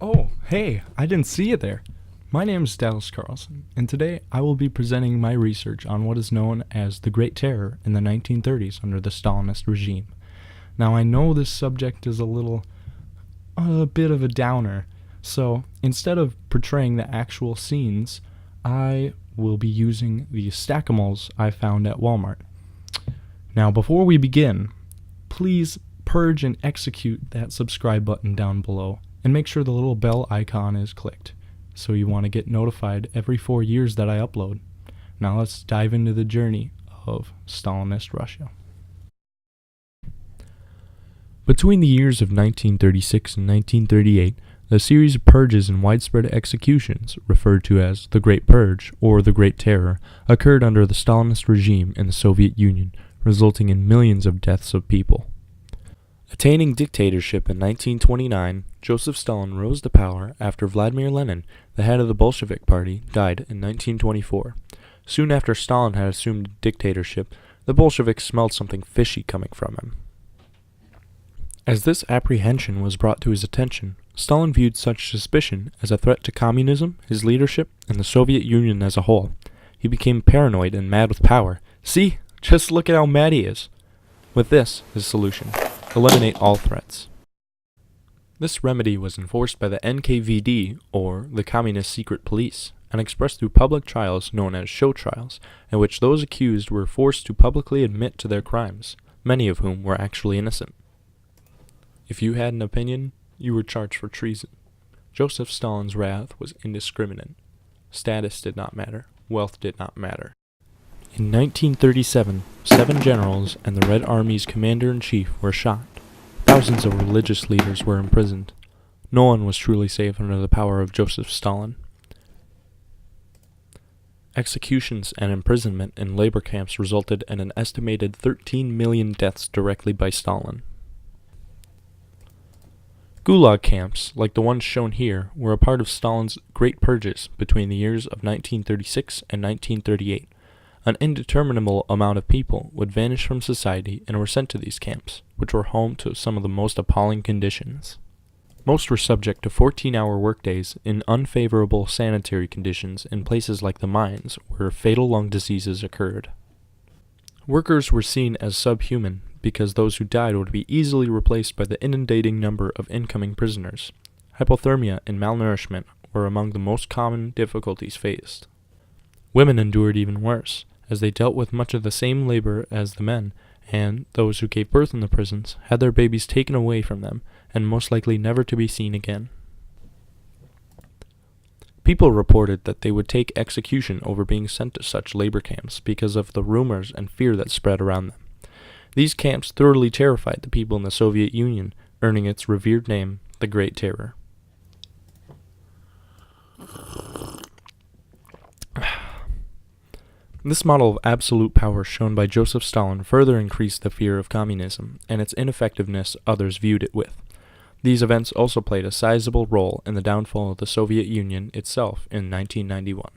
Oh, hey, I didn't see you there. My name is Dallas Carlson, and today I will be presenting my research on what is known as the Great Terror in the 1930s under the Stalinist regime. Now, I know this subject is a bit of a downer, so instead of portraying the actual scenes, I will be using the stackimals I found at Walmart. Now, before we begin, please purge and execute that subscribe button down below and make sure the little bell icon is clicked. So you want to get notified every 4 years that I upload. Now let's dive into the journey of Stalinist Russia. Between the years of 1936 and 1938, a series of purges and widespread executions, referred to as the Great Purge or the Great Terror, occurred under the Stalinist regime in the Soviet Union, resulting in millions of deaths of people. Attaining dictatorship in 1929, Joseph Stalin rose to power after Vladimir Lenin, the head of the Bolshevik Party, died in 1924. Soon after Stalin had assumed dictatorship, the Bolsheviks smelled something fishy coming from him. As this apprehension was brought to his attention, Stalin viewed such suspicion as a threat to communism, his leadership, and the Soviet Union as a whole. He became paranoid and mad with power. See? Just look at how mad he is. With this, his solution: eliminate all threats. This remedy was enforced by the NKVD, or the Communist Secret Police, and expressed through public trials known as show trials, in which those accused were forced to publicly admit to their crimes, many of whom were actually innocent. If you had an opinion, you were charged for treason. Joseph Stalin's wrath was indiscriminate. Status did not matter. Wealth did not matter. In 1937, 7 generals and the Red Army's commander-in-chief were shot. Thousands of religious leaders were imprisoned. No one was truly safe under the power of Joseph Stalin. Executions and imprisonment in labor camps resulted in an estimated 13 million deaths directly by Stalin. Gulag camps, like the ones shown here, were a part of Stalin's Great Purges between the years of 1936 and 1938. An indeterminable amount of people would vanish from society and were sent to these camps, which were home to some of the most appalling conditions. Most were subject to 14-hour workdays in unfavorable sanitary conditions in places like the mines, where fatal lung diseases occurred. Workers were seen as subhuman because those who died would be easily replaced by the inundating number of incoming prisoners. Hypothermia and malnourishment were among the most common difficulties faced. Women endured even worse, as they dealt with much of the same labor as the men, and those who gave birth in the prisons had their babies taken away from them, and most likely never to be seen again. People reported that they would take execution over being sent to such labor camps because of the rumors and fear that spread around them. These camps thoroughly terrified the people in the Soviet Union, earning its revered name, the Great Terror. This model of absolute power shown by Joseph Stalin further increased the fear of communism and its ineffectiveness others viewed it with. These events also played a sizable role in the downfall of the Soviet Union itself in 1991.